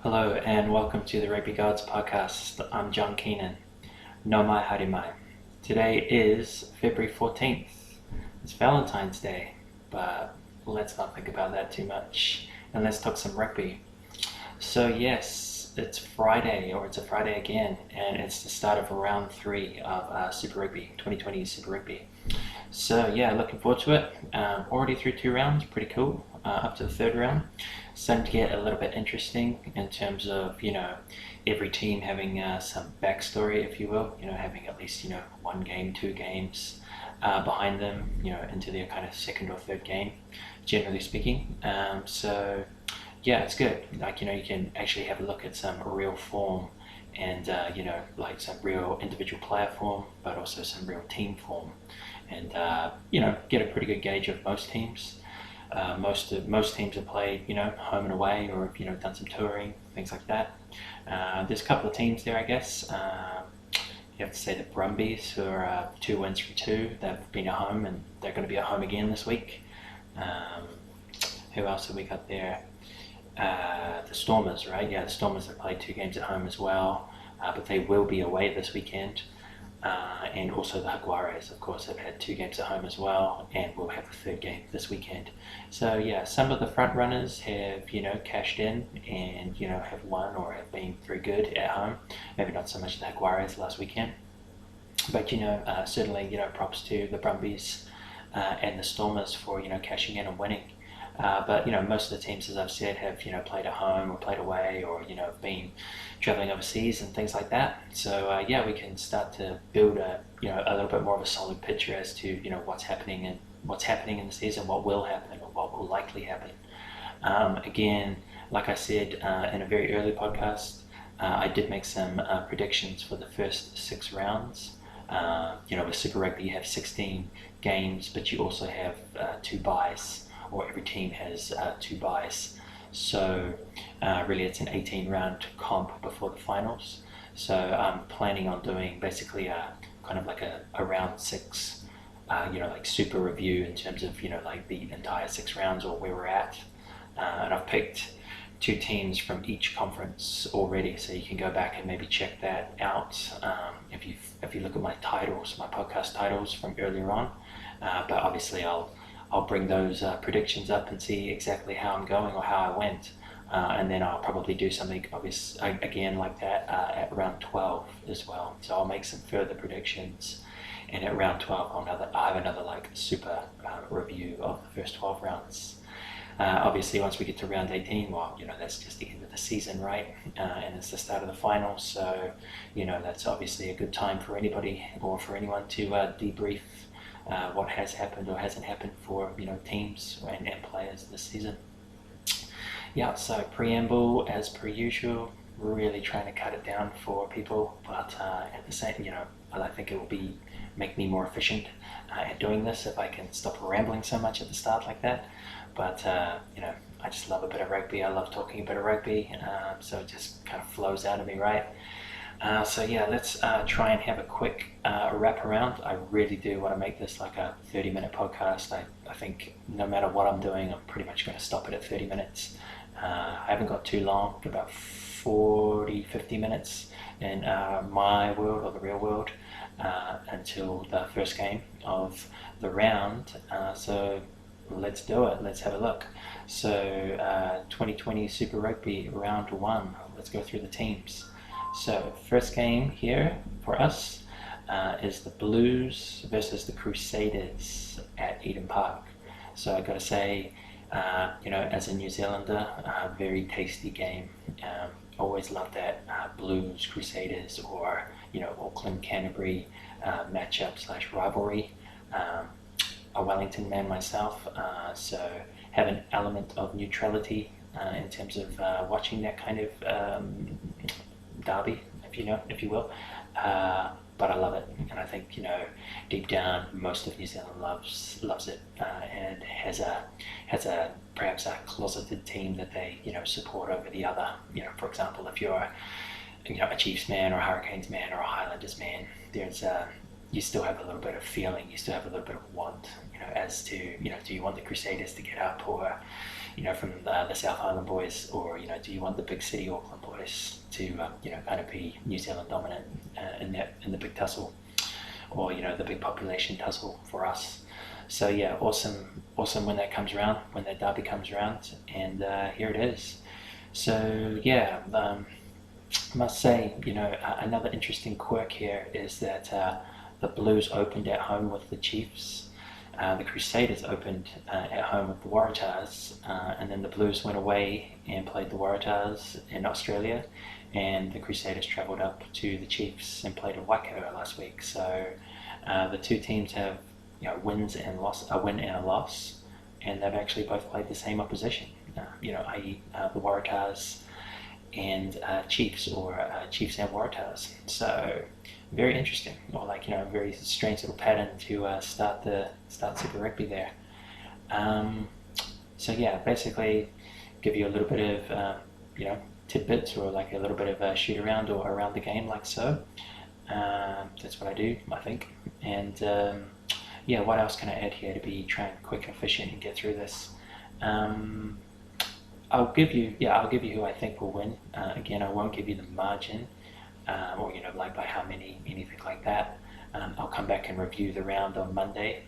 Hello and welcome to the Rugby Gods podcast. I'm John Keenan. No mai haere mai. Today is February 14th. It's Valentine's Day, but let's not think about that too much and let's talk some rugby. So yes, it's Friday, or it's a Friday again, and it's the start of round 3 of Super Rugby, 2020 Super Rugby. So yeah, looking forward to it. Already through 2 rounds, pretty cool. Up to the 3rd round. Starting to get a little bit interesting in terms of, every team having some backstory, if you will, having at least, 1 game, 2 games behind them, into their kind of 2nd or 3rd game, generally speaking. So yeah, it's good. You can actually have a look at some real form and, like some real individual player form, but also some real team form. And, get a pretty good gauge of most teams. Most teams have played, home and away, or have, done some touring, things like that. There's a couple of teams there, I guess. You have to say the Brumbies, who are 2 wins from 2. They've been at home, and they're going to be at home again this week. Who else have we got there? The Stormers, right? Yeah, the Stormers have played 2 games at home as well, but they will be away this weekend. And also the Jaguares, of course, have had 2 games at home as well, and will have a 3rd game this weekend. So yeah, some of the front runners have, cashed in and, have won or have been very good at home. Maybe not so much the Jaguares last weekend, but, certainly, props to the Brumbies and the Stormers for, cashing in and winning. But most of the teams, as I've said, have played at home or played away, or have been traveling overseas and things like that. So yeah, we can start to build a little bit more of a solid picture as to what's happening in the season, what will happen, or what will likely happen. Again, like I said in a very early podcast, I did make some predictions for the first 6 rounds. With Super Rugby, you have 16 games, but you also have 2 byes. Or every team has 2 byes. So really it's an 18-round comp before the finals. So I'm planning on doing basically kind of like a round 6, like super review in terms of, like the entire 6 rounds or where we're at. And I've picked 2 teams from each conference already, so you can go back and maybe check that out if you look at my titles, my podcast titles from earlier on. But obviously I'll bring those predictions up and see exactly how I'm going or how I went. And then I'll probably do something obvious again like that at round 12 as well. So I'll make some further predictions. And at round 12, I have another like super review of the first 12 rounds. Obviously, once we get to round 18, well, that's just the end of the season, right? And it's the start of the finals. So, that's obviously a good time for anybody or for anyone to debrief what has happened or hasn't happened for teams and players this season. Yeah, so preamble as per usual, really trying to cut it down for people, but at the same, I think it will make me more efficient at doing this if I can stop rambling so much at the start like that. But I just love a bit of rugby. I love talking a bit of rugby, so it just kind of flows out of me, right? So yeah, let's try and have a quick wrap around. I really do want to make this like a 30-minute podcast. I think no matter what I'm doing, I'm pretty much going to stop it at 30 minutes. I haven't got too long, about 40-50 minutes in my world or the real world until the first game of the round. So let's do it. Let's have a look. So 2020 Super Rugby round 1. Let's go through the teams. So first game here for us is the Blues versus the Crusaders at Eden Park. So I got to say, as a New Zealander, very tasty game. Always love that Blues Crusaders or Auckland Canterbury matchup / rivalry. A Wellington man myself, so have an element of neutrality in terms of watching that kind of derby, if you will. But I love it, and I think deep down most of New Zealand loves it, and has a perhaps a closeted team that they support over the other. For example, if you're a Chiefs man or a Hurricanes man or a Highlanders man, there's you still have a little bit of feeling, you still have a little bit of want, as to do you want the Crusaders to get up, or from the South Island boys, or do you want the big city Auckland boys to kind of be New Zealand dominant in the big tussle, or the big population tussle for us? So yeah, awesome when that comes around, when that derby comes around, and here it is. So yeah, I must say, another interesting quirk here is that the Blues opened at home with the Chiefs. The Crusaders opened at home with the Waratahs, and then the Blues went away and played the Waratahs in Australia, and the Crusaders travelled up to the Chiefs and played in Waikato last week. So the two teams have wins and a win and a loss, and they've actually both played the same opposition, i.e. The Waratahs and Chiefs, or Chiefs and Waratahs. So very interesting, or very strange little pattern to start Super Rugby there. So yeah, basically give you a little bit of tidbits, or a little bit of a shoot around or around the game, like so. That's what I do, I think. And yeah, what else can I add here to be trying quick and efficient and get through this? I'll give you who I think will win. Again, I won't give you the margin, or by how many, anything like that. I'll come back and review the round on Monday,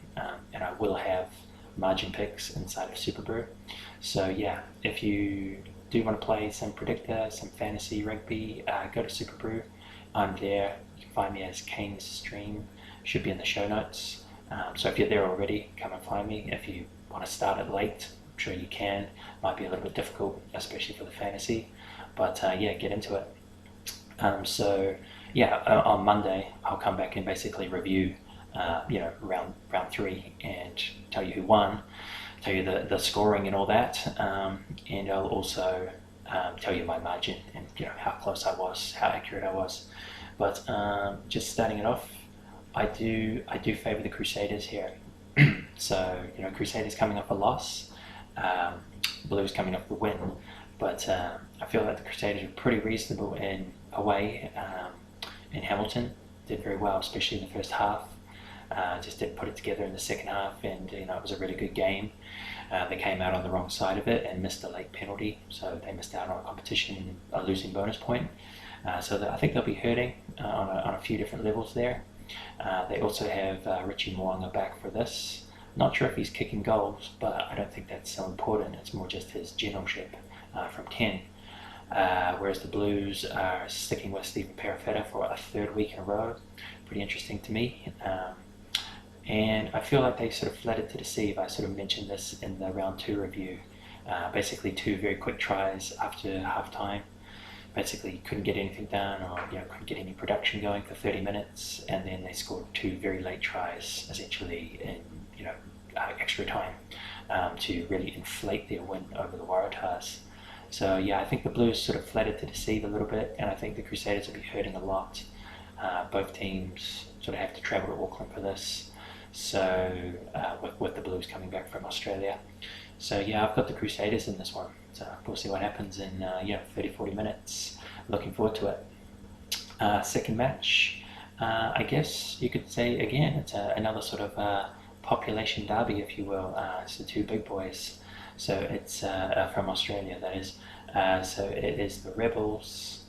and I will have margin picks inside of Super Brew. So yeah, if you do want to play some predictor, some fantasy rugby, go to Super Brew. I'm there. You can find me as Kane's Stream. Should be in the show notes. So if you're there already, come and find me. If you want to start it late, I'm sure you can. Might be a little bit difficult, especially for the fantasy, but yeah, get into it. So yeah, on Monday I'll come back and basically review round 3 and tell you who won, tell you the scoring and all that, and I'll also tell you my margin and how close I was, how accurate I was. But just starting it off, I do favour the Crusaders here. So Crusaders coming off a loss, Blues coming off the win, but I feel like the Crusaders were pretty reasonable in away in Hamilton. Did very well, especially in the first half. Just didn't put it together in the second half, and it was a really good game. They came out on the wrong side of it and missed a late penalty, so they missed out on a competition, a losing bonus point. So I think they'll be hurting on a few different levels there. They also have Richie Mo'unga back for this. Not sure if he's kicking goals, but I don't think that's so important. It's more just his generalship from 10. Whereas the Blues are sticking with Stephen Perifetta for a third week in a row. Pretty interesting to me. And I feel like they sort of flattered to deceive. I sort of mentioned this in the round 2 review. Basically 2 very quick tries after half time. Basically couldn't get anything done, or couldn't get any production going for 30 minutes, and then they scored 2 very late tries, essentially in extra time, to really inflate their win over the Waratahs. So yeah, I think the Blues sort of flattered to deceive a little bit, and I think the Crusaders will be hurting a lot. Both teams sort of have to travel to Auckland for this, so with the Blues coming back from Australia. So yeah, I've got the Crusaders in this one. So we'll see what happens in 30-40 minutes. Looking forward to it. Second match, I guess you could say again, it's another sort of population derby, if you will. It's the 2 big boys. So it's from Australia, that is. So it is the Rebels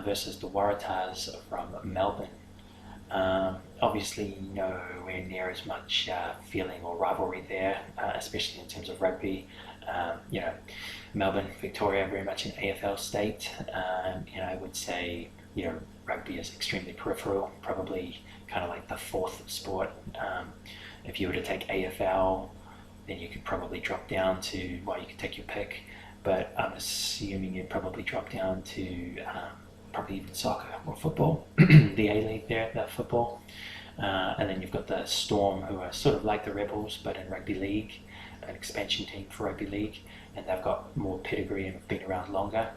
versus the Waratahs from Melbourne. Obviously nowhere near as much feeling or rivalry there, especially in terms of rugby. Melbourne, Victoria, very much an AFL state, and I would say rugby is extremely peripheral, probably kind of like the 4th sport. If you were to take AFL, then you could probably drop down to, you could take your pick, but I'm assuming you'd probably drop down to probably even soccer or football, the A-League there, the football. And then you've got the Storm, who are sort of like the Rebels, but in rugby league, an expansion team for rugby league, and they've got more pedigree and have been around longer.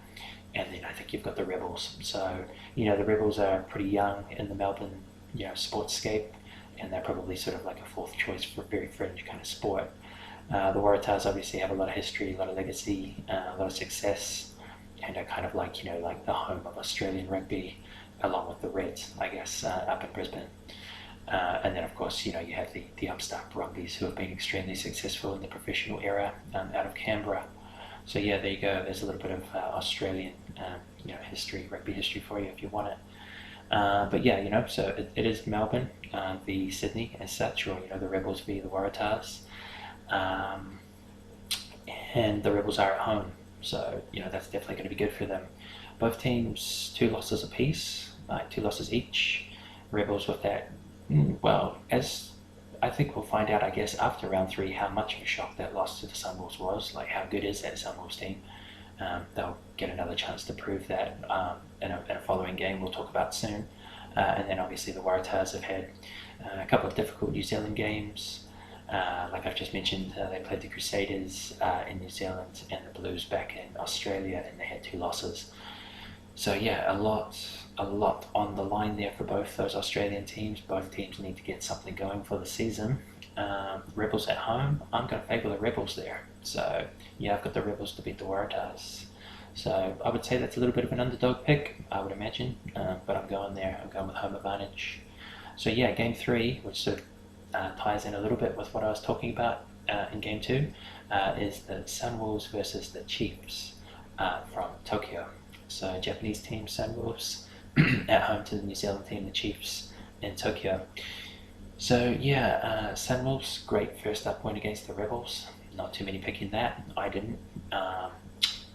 And then I think you've got the Rebels. So, the Rebels are pretty young in the Melbourne, sportscape, and they're probably sort of like a 4th choice for a very fringe kind of sport. The Waratahs obviously have a lot of history, a lot of legacy, a lot of success, and are kind of like, like the home of Australian rugby, along with the Reds, I guess, up in Brisbane. And then, of course, you have the upstart Brumbies, who have been extremely successful in the professional era out of Canberra. So yeah, there you go. There's a little bit of Australian, history, rugby history for you if you want it. But yeah, so it is Melbourne v Sydney as such, or the Rebels v the Waratahs, and the Rebels are at home, so that's definitely going to be good for them. Both teams 2 losses apiece, 2 losses each. Rebels with that, well, as I think we'll find out, I guess, after round 3 how much of a shock that loss to the Sunwolves was. Like, how good is that Sunwolves team? They'll get another chance to prove that in a following game we'll talk about soon. And then obviously the Waratahs have had a couple of difficult New Zealand games. Like I've just mentioned, they played the Crusaders in New Zealand and the Blues back in Australia, and they had 2 losses. So yeah, a lot on the line there for both those Australian teams. Both teams need to get something going for the season. Rebels at home, I'm going to favour the Rebels there. So yeah, I've got the Rebels to beat the Waratahs. So I would say that's a little bit of an underdog pick, I would imagine, but I'm going there. I'm going with home advantage. So yeah, game 3, which sort of ties in a little bit with what I was talking about in game 2, is the Sunwolves versus the Chiefs from Tokyo. So Japanese team Sunwolves at home to the New Zealand team, the Chiefs, in Tokyo. So yeah, Sunwolves, great first up win against the Rebels. Not too many picking that. I didn't.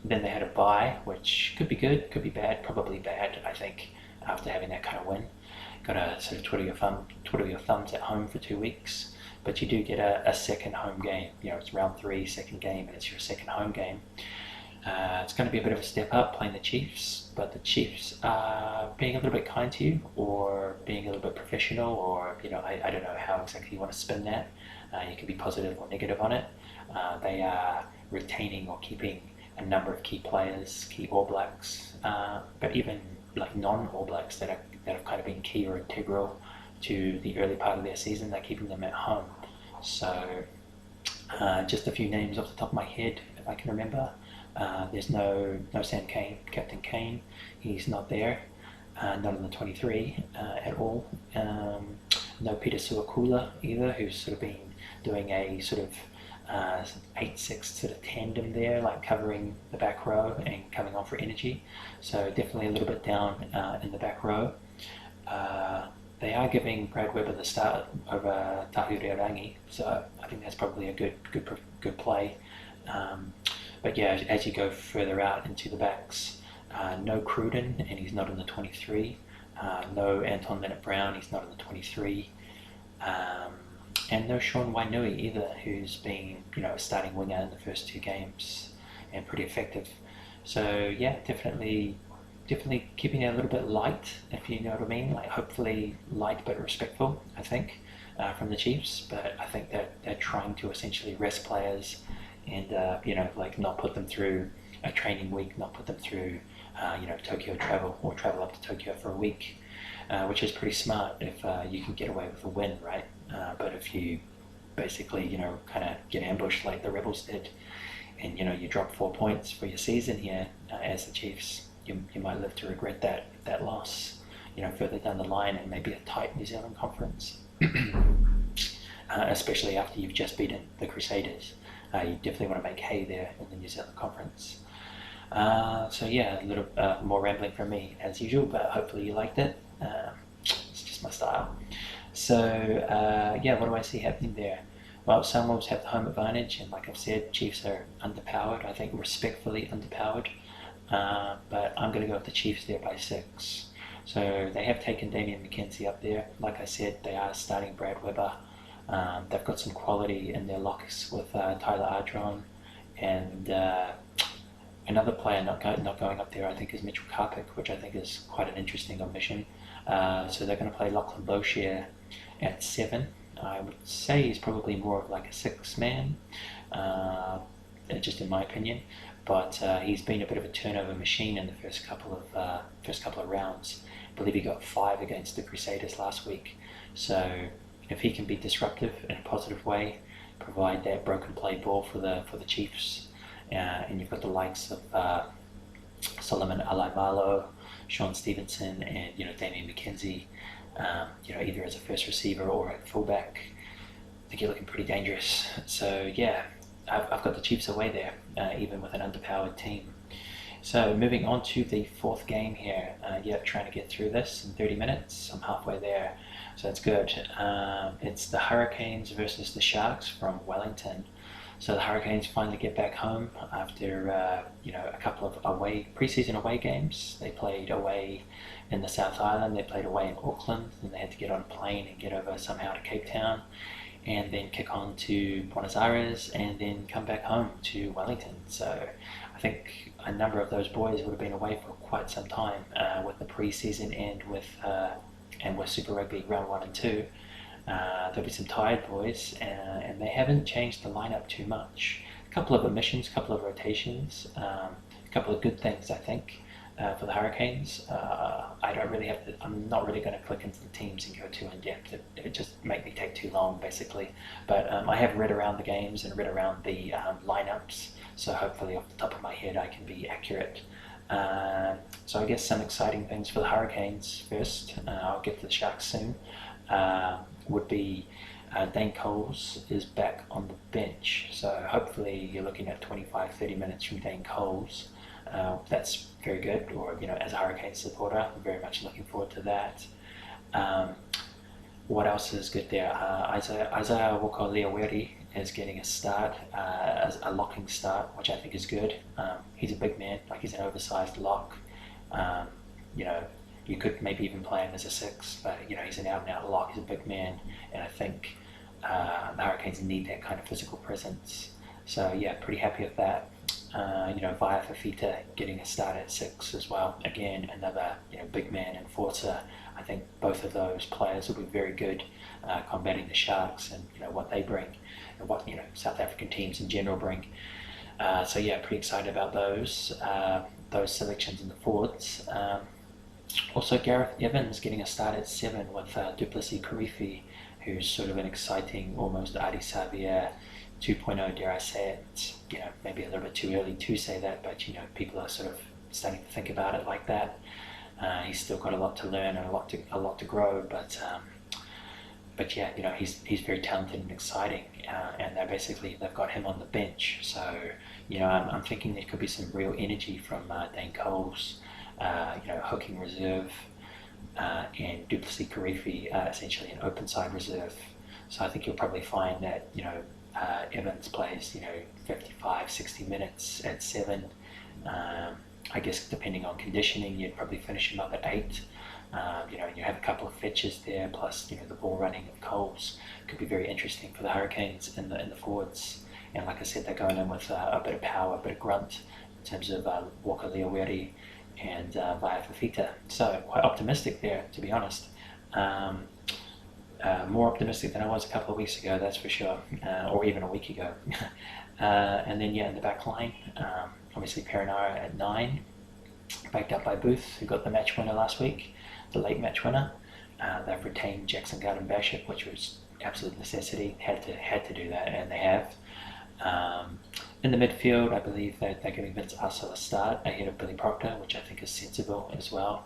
Then they had a bye, which could be good, could be bad, probably bad, I think, after having that kind of win. Got to sort of twiddle your thumbs at home for 2 weeks, but you do get a second home game. It's round 3, second game, and it's your second home game. It's going to be a bit of a step up playing the Chiefs, but the Chiefs are being a little bit kind to you, or being a little bit professional, or I don't know how exactly you want to spin that. You can be positive or negative on it. They are retaining or keeping a number of key players, key All Blacks, but even like non-All Blacks that have kind of been key or integral to the early part of their season. They're keeping them at home. So just a few names off the top of my head, if I can remember. There's no Sam Cane, Captain Cane. He's not there, not in the 23 at all. No Peter Suakula either, who's sort of been doing a sort of 8-6 sort of tandem there, like covering the back row and coming on for energy. So definitely a little bit down in the back row. They are giving Brad Weber the start over Tahurerangi, so I think that's probably a good play. But yeah, as you go further out into the backs, no Cruden, and he's not in the 23. No Anton Leonard-Brown, he's not in the 23. And no Sean Wainui either, who's been a starting winger in the first 2 games and pretty effective. So yeah, definitely keeping it a little bit light, if you know what I mean. Like, hopefully light but respectful, I think, from the Chiefs. But I think that they're trying to essentially rest players and like not put them through a training week, not put them through Tokyo travel, or travel up to Tokyo for a week, which is pretty smart if you can get away with a win, right? But if you basically kind of get ambushed like the Rebels did, and you drop 4 points for your season here as the Chiefs, you might live to regret that loss further down the line, and maybe a tight New Zealand conference. Especially after you've just beaten the Crusaders. You definitely want to make hay there in the New Zealand conference. So yeah, a little more rambling from me as usual, but hopefully you liked it. It's just my style. So yeah, what do I see happening there? Well, Sunwolves have the home advantage, and like I've said, Chiefs are underpowered. I think respectfully underpowered. But I'm going to go with the Chiefs there by 6. So they have taken Damian McKenzie up there. Like I said, they are starting Brad Weber. They've got some quality in their locks with Tyler Ardron, and another player not going up there, I think, is Mitchell Karpik, which I think is quite an interesting omission. So they're going to play Lachlan Boshier at 7. I would say he's probably more of like a 6-man, just in my opinion. But he's been a bit of a turnover machine in the first couple of rounds. I believe he got 5 against the Crusaders last week. So if he can be disruptive in a positive way, provide that broken play ball for the Chiefs, and you've got the likes of Solomon Alaimalo, Sean Stevenson, and Damian McKenzie, either as a first receiver or a fullback, I think you're looking pretty dangerous. So yeah, I've got the Chiefs away there. even with an underpowered team. So moving on to the fourth game here. Trying to get through this in 30 minutes. I'm halfway there, so that's good. It's the Hurricanes versus the Sharks from Wellington. So the Hurricanes finally get back home after a couple of preseason away games. They played away in the South Island, they played away in Auckland, and they had to get on a plane and get over somehow to Cape Town, and then kick on to Buenos Aires, and then come back home to Wellington. So I think a number of those boys would have been away for quite some time with the preseason and with Super Rugby round 1 and 2. There'll be some tired boys, and they haven't changed the lineup too much. A couple of omissions, a couple of rotations, a couple of good things, I think, for the Hurricanes. I'm not really going to click into the teams and go too in depth. It just make me take too long, basically. But I have read around the games and read around the lineups, so hopefully off the top of my head I can be accurate. So I guess some exciting things for the Hurricanes first. I'll get to the Sharks soon. Would be Dane Coles is back on the bench, so hopefully you're looking at 25-30 minutes from Dane Coles. That's very good, or as a Hurricane supporter, I'm very much looking forward to that. What else is good there? Isaiah Wokoliaweri is getting a start, a locking start, which I think is good. He's a big man, he's an oversized lock. You could maybe even play him as a 6, but he's an out-and-out lock. He's a big man, and I think the Hurricanes need that kind of physical presence. So yeah, pretty happy with that. Via Fafita getting a start at 6 as well. Again, another big man enforcer. I think both of those players will be very good combating the Sharks and what they bring, and what South African teams in general bring. So yeah, pretty excited about those selections in the forwards. Also, Gareth Evans getting a start at 7 with Duplessis Karifi, who's sort of an exciting, almost Adi Xavier 2.0, dare I say it. It's, maybe a little bit too early to say that, but people are sort of starting to think about it like that. He's still got a lot to learn and a lot to grow, but yeah, he's very talented and exciting, and they've got him on the bench. So I'm thinking there could be some real energy from Dane Coles. Hooking reserve, and Duplessis Karifi essentially an open side reserve. So I think you'll probably find that Evans plays 55-60 minutes at 7. I guess depending on conditioning, you'd probably finish him up at 8. You have a couple of fetches there, plus the ball running of Coles could be very interesting for the Hurricanes in the forwards. And like I said, they're going in with a bit of power, a bit of grunt in terms of Wokoliaweri and via Fafita. So quite optimistic there, to be honest. More optimistic than I was a couple of weeks ago, that's for sure, or even a week ago. And then in the back line, obviously Perinara at 9, backed up by Booth, who got the match winner last week, the late match winner. They've retained Jackson Garden-Bishop, which was absolute necessity. Had to do that, and they have. In the midfield, I believe that they're giving Vince Aso a start ahead of Billy Proctor, which I think is sensible as well.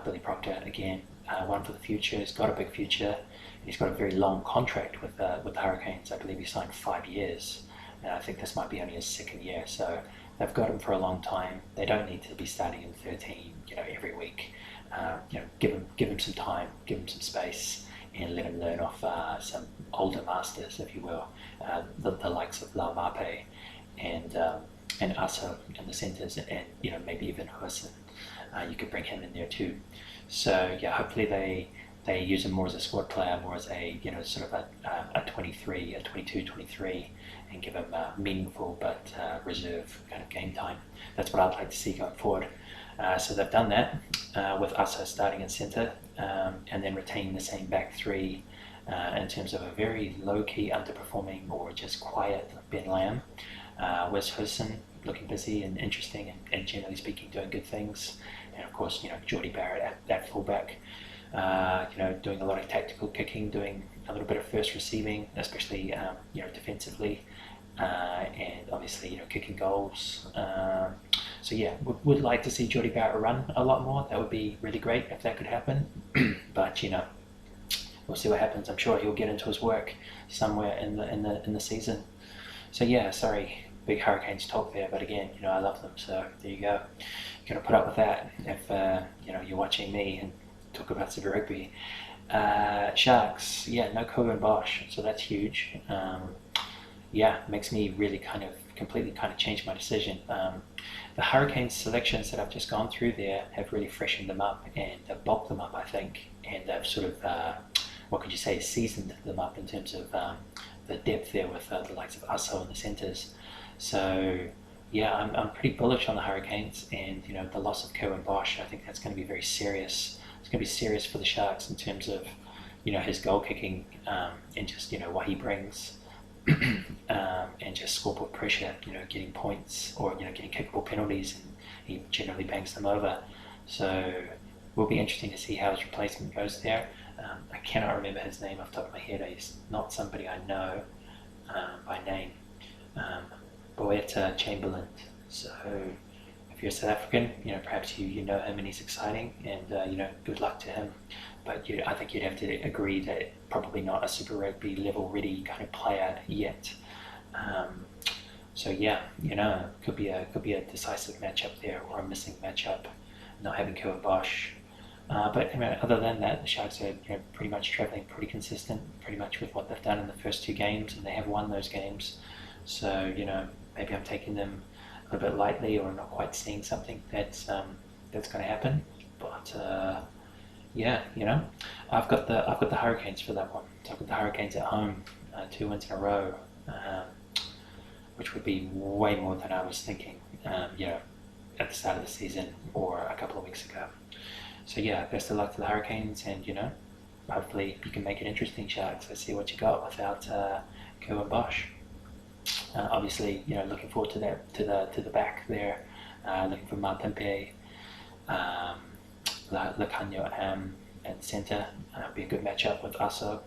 Billy Proctor, again, one for the future. He's got a big future. He's got a very long contract with the Hurricanes. I believe he signed 5 years, and I think this might be only his 2nd year. So they've got him for a long time. They don't need to be starting in 13, every week. Give him some time, give him some space, and let him learn off some older masters, if you will, the likes of La Mape and Aso in the centres, and maybe even Hussen. You could bring him in there too. So yeah, hopefully they use him more as a squad player, more as a sort of a 23, a 22, 23, and give him a meaningful but reserve kind of game time. That's what I'd like to see going forward. So they've done that with Aso starting in centre, and then retaining the same back 3 in terms of a very low-key underperforming or just quiet Ben Lamb. Wes Hussen looking busy and interesting, and generally speaking doing good things, and of course Geordie Barrett at fullback, doing a lot of tactical kicking, doing a little bit of first receiving, especially defensively, and obviously kicking goals. So yeah, would like to see Geordie Barrett run a lot more. That would be really great if that could happen. But we'll see what happens. I'm sure he'll get into his work somewhere in the season. So yeah, sorry, big Hurricanes talk there, but again, I love them, so there you go. You're going to put up with that if you're watching me and talk about Super Rugby. Sharks, no Cohen Bosch, so that's huge. Makes me really completely change my decision. The Hurricanes selections that I've just gone through there have really freshened them up and bulked them up, I think, and they've sort of, seasoned them up in terms of the depth there with the likes of Aso in the centres. So I'm pretty bullish on the Hurricanes, and the loss of Cohen Bosch, I think that's going to be very serious. It's going to be serious for the Sharks in terms of his goal kicking and just what he brings. And just scoreboard pressure, getting points or getting kickable penalties, and he generally banks them over. So it will be interesting to see how his replacement goes there. I cannot remember his name off the top of my head. He's not somebody I know by name. Boeta Chamberlain. So if you're South African, perhaps you know him and he's exciting, and good luck to him. But I think you'd have to agree that probably not a Super Rugby level ready kind of player yet. Could be a decisive matchup there, or a missing matchup, not having Cohen Bosch. But other than that, the Sharks are pretty much travelling pretty consistent, pretty much with what they've done in the first 2 games, and they have won those games. So maybe I'm taking them a little bit lightly, or not quite seeing something that's going to happen. But I've got the Hurricanes for that one. So I've got the Hurricanes at home, 2 wins in a row, which would be way more than I was thinking, at the start of the season or a couple of weeks ago. So best of luck to the Hurricanes, and hopefully you can make it interesting, Sharks. Let's see what you got without Cohen Bosch. Obviously, looking forward to that, to the back there, looking for Mapimpe, Lacanio and centre. Be a good matchup with Aso,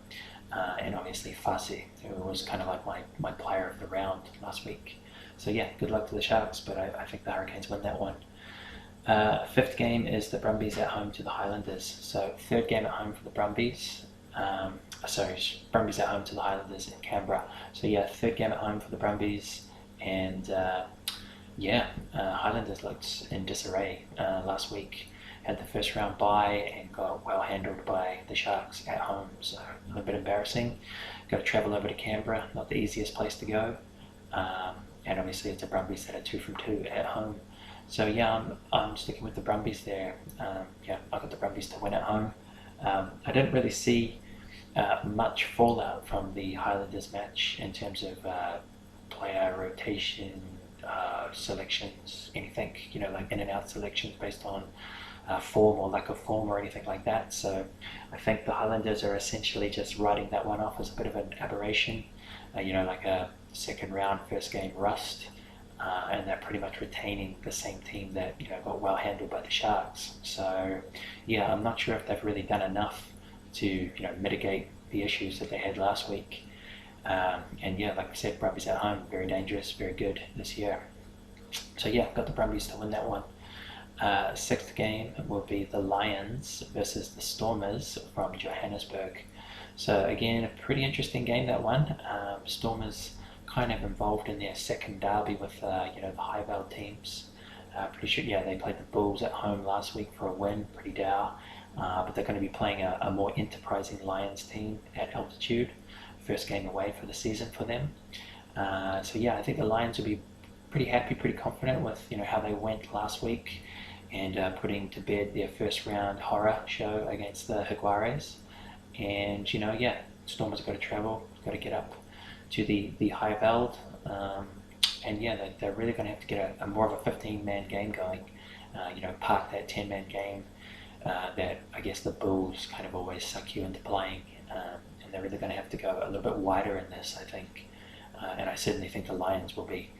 and obviously Fasi, who was kind of like my player of the round last week. So good luck to the Sharks, but I think the Hurricanes win that one. 5th game is the Brumbies at home to the Highlanders. So 3rd game at home for the Brumbies. Brumbies at home to the Highlanders in Canberra. So 3rd game at home for the Brumbies, and Highlanders looked in disarray last week. Had the first round bye and got well handled by the Sharks at home, so a little bit embarrassing. Got to travel over to Canberra, not the easiest place to go, and obviously it's the Brumbies that are 2 from 2 at home. So I'm sticking with the Brumbies there. I got the Brumbies to win at home. I didn't really see much fallout from the Highlanders match in terms of player rotation, selections, anything, like in and out selections based on form or lack of form or anything like that. So I think the Highlanders are essentially just writing that one off as a bit of an aberration, like a second round, first game rust, and they're pretty much retaining the same team that got well handled by the Sharks. So I'm not sure if they've really done enough to mitigate the issues that they had last week. Like I said, Brumbies at home, very dangerous, very good this year. So got the Brumbies to win that one. 6th game will be the Lions versus the Stormers from Johannesburg. So again, a pretty interesting game, that one. Stormers kind of involved in their second derby with the Highveld teams. Pretty sure they played the Bulls at home last week for a win, pretty dour. But they're going to be playing a more enterprising Lions team at altitude. First game away for the season for them. I think the Lions will be pretty happy, pretty confident with how they went last week, and putting to bed their first round horror show against the Jaguares. And Stormers have got to travel, got to get up to the Highveld, and they're really going to have to get a more of a 15-man game going. Park that 10-man game that I guess the Bulls kind of always suck you into playing, and they're really going to have to go a little bit wider in this, I think, and I certainly think the Lions will be.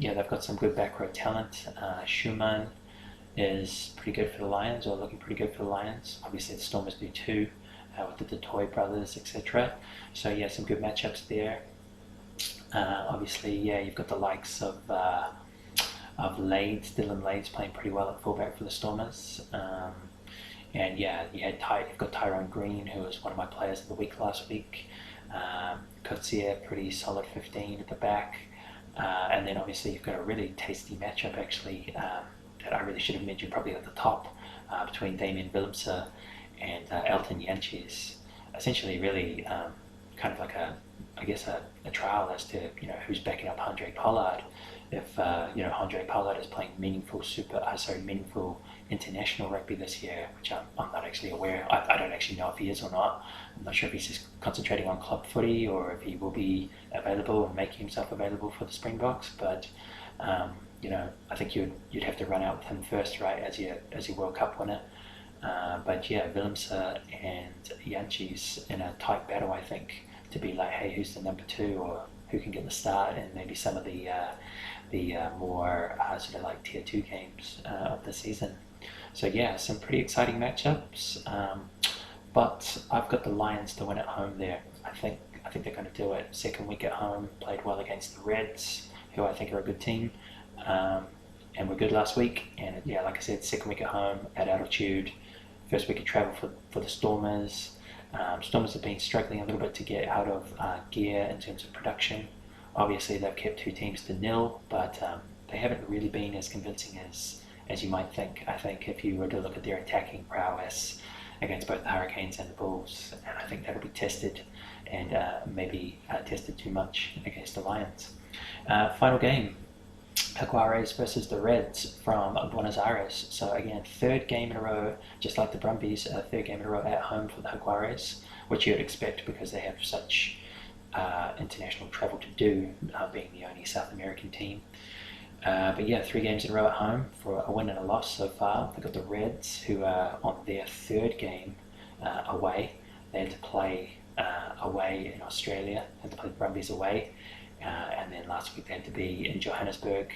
They've got some good back row talent. Schumann is pretty good for the Lions, or looking pretty good for the Lions. Obviously the Stormers do too, with the Toy brothers, etc. So some good matchups there. Obviously, you've got the likes of Lades, Dylan Lades playing pretty well at fullback for the Stormers. You've got Tyrone Green, who was one of my players of the week last week. Coetzee, pretty solid 15 at the back. And then obviously you've got a really tasty matchup actually that I really should have mentioned probably at the top between Damien Willemse and Elton Jantjies. Essentially really kind of like a trial as to who's backing up Andre Pollard. If Andre Pollard is playing meaningful international rugby this year, which I'm not actually aware. I don't actually know if he is or not. I'm not sure if he's just concentrating on club footy or if he will be available and making himself available for the Springboks. But I think you'd have to run out with him first, right, as your World Cup winner. But yeah, Willemse and Jantjies in a tight battle, I think, to be like, hey, who's the number 2 or who can get the start in maybe some of the more sort of like tier 2 games of the season. So yeah, some pretty exciting matchups. But I've got the Lions to win at home there. I think they're going to do it. Second week at home, played well against the Reds, who I think are a good team. And were good last week. And yeah, like I said, second week at home at altitude. First week of travel for the Stormers. Stormers have been struggling a little bit to get out of gear in terms of production. Obviously, they've kept 2 teams to 0, but they haven't really been as convincing as you might think. I think if you were to look at their attacking prowess against both the Hurricanes and the Bulls, and I think that'll be tested and maybe tested too much against the Lions. Final game, Jaguares versus the Reds from Buenos Aires. So again, 3rd game in a row, just like the Brumbies, 3rd game in a row at home for the Jaguares, which you would expect because they have such international travel to do, being the only South American team. But yeah, 3 games in a row at home for a win and a loss so far. They've got the Reds, who are on their 3rd game away. They had to play away in Australia, had to play the Brumbies away. And then last week they had to be in Johannesburg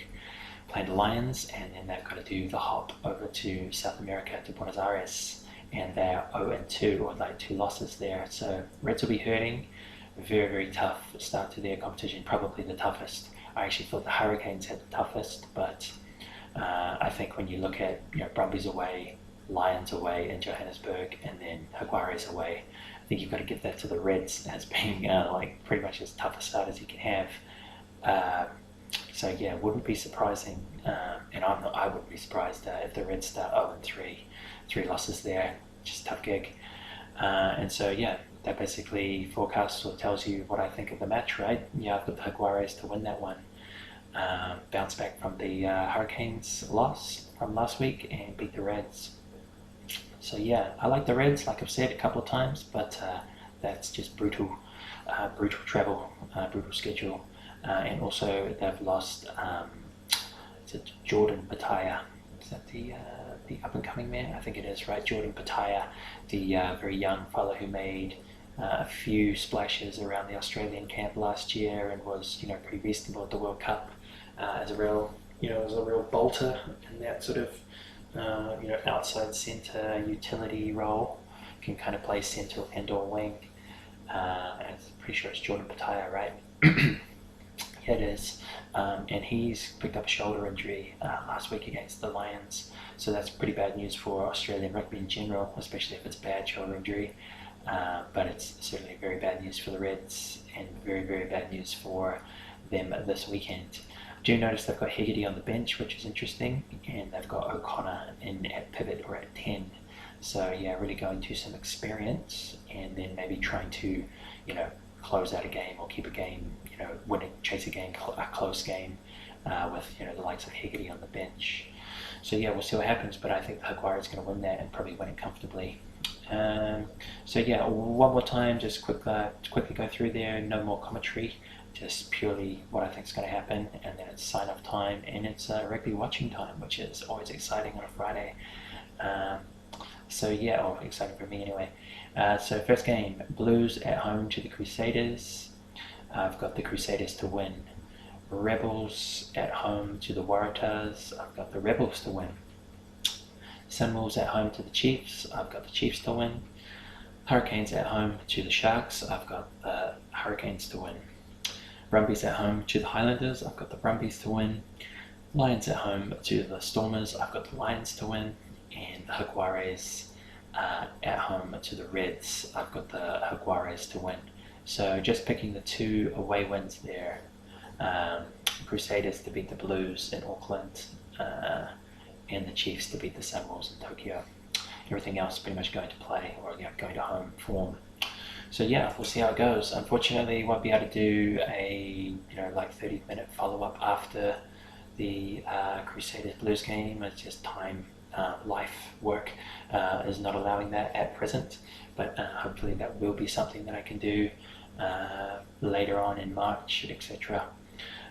playing the Lions, and then they've got to do the hop over to South America, to Buenos Aires, and they're 0-2, or like 2 losses there. So Reds will be hurting. Very, very tough start to their competition, probably the toughest. I actually thought the Hurricanes had the toughest, but I think when you look at Brumbies away, Lions away in Johannesburg, and then Jaguares away, I think you've got to give that to the Reds as being like pretty much as tough a start as you can have. So yeah, wouldn't be surprising, and I wouldn't be surprised if the Reds start 0-3, 3 losses there, just a tough gig. And so yeah, that basically forecasts or tells you what I think of the match, right? Yeah, I've got the Jaguares to win that one. Bounce back from the Hurricanes loss from last week and beat the Reds. So yeah, I like the Reds, like I've said a couple of times, but that's just brutal travel, brutal schedule. And also they've lost, is it Jordan Bataya? Is that the up-and-coming man? I think it is, right? Jordan Bataya, the very young fellow who made a few splashes around the Australian camp last year and was, pretty reasonable at the World Cup as a real bolter in that sort of, outside centre utility role. Can kind of play centre and or wing. And I'm pretty sure it's Jordan Bataya, right? Yeah, it is. And he's picked up a shoulder injury last week against the Lions. So that's pretty bad news for Australian rugby in general, especially if it's bad shoulder injury. But it's certainly very bad news for the Reds and very, very bad news for them this weekend. I do notice they've got Hegarty on the bench, which is interesting, and they've got O'Connor in at pivot or at 10. So yeah, really going to some experience and then maybe trying to, close out a game or keep a game, chase a game, a close game with, the likes of Hegarty on the bench. So yeah, we'll see what happens, but I think the Jaguares is going to win that and probably win it comfortably. So yeah, one more time, just quickly go through there, no more commentary, just purely what I think is going to happen, and then it's sign-off time, and it's rugby watching time, which is always exciting on a Friday. So yeah, exciting for me anyway. So first game, Blues at home to the Crusaders. I've got the Crusaders to win. Rebels at home to the Waratahs. I've got the Rebels to win. Sunwolves at home to the Chiefs. I've got the Chiefs to win. Hurricanes at home to the Sharks. I've got the Hurricanes to win. Brumbies at home to the Highlanders. I've got the Brumbies to win. Lions at home to the Stormers. I've got the Lions to win. And the Jaguares at home to the Reds. I've got the Jaguares to win. So just picking the 2 away wins there. Crusaders to beat the Blues in Auckland, and the Chiefs to beat the Sunwolves in Tokyo. Everything else pretty much going to play, or going to home form. So yeah, we'll see how it goes. Unfortunately, won't be able to do a 30-minute follow-up after the Crusaders Blues game. It's just time, life, work is not allowing that at present. But hopefully that will be something that I can do later on in March, etc.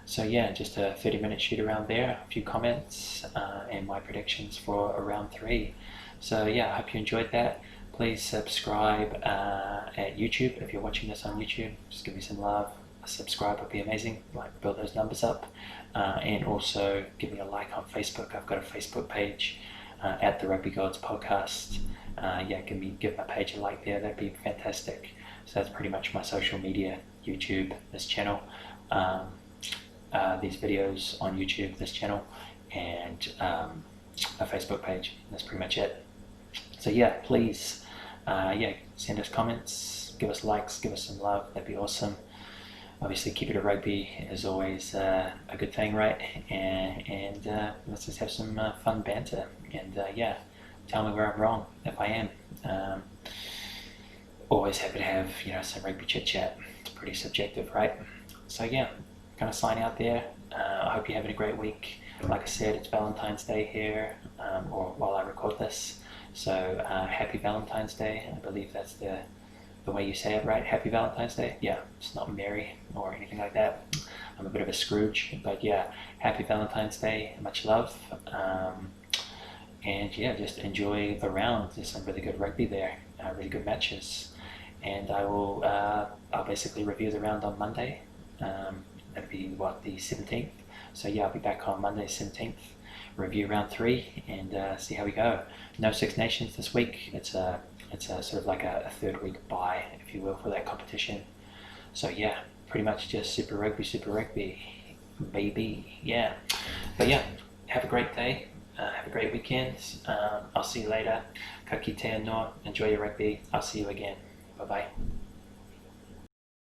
So yeah, just a 30-minute shoot around there, a few comments, and my predictions for round 3. So yeah, I hope you enjoyed that. Please subscribe at YouTube if you're watching this on YouTube. Just give me some love. A subscribe would be amazing. Build those numbers up, and also give me a like on Facebook. I've got a Facebook page at the Rugby Gods podcast. Give my page a like there. That'd be fantastic. So that's pretty much my social media: YouTube, this channel, these videos on YouTube, this channel, and a Facebook page. That's pretty much it. So yeah, please, send us comments, give us likes, give us some love. That'd be awesome. Obviously, keep it a rugby is always a good thing, right? And let's just have some fun banter. And tell me where I'm wrong if I am. Always happy to have some rugby chit chat. It's pretty subjective, right? So yeah, gonna sign out there. I hope you're having a great week. Like I said, it's Valentine's Day here, or while I record this. So happy Valentine's Day. I believe that's the way you say it, right? Happy Valentine's Day. Yeah, it's not Merry or anything like that. I'm a bit of a Scrooge, but yeah, happy Valentine's Day. Much love. And yeah, just enjoy the round. There's some really good rugby there, really good matches. And I'll basically review the round on Monday. That'll be the 17th. So yeah, I'll be back on Monday 17th, review round 3, and see how we go. No Six Nations this week. It's a sort of like a 3rd week bye, if you will, for that competition. So yeah, pretty much just Super Rugby, baby. Yeah. But yeah, have a great day. Have a great weekend. I'll see you later. Ka kite anō. Enjoy your rugby. I'll see you again. Bye bye.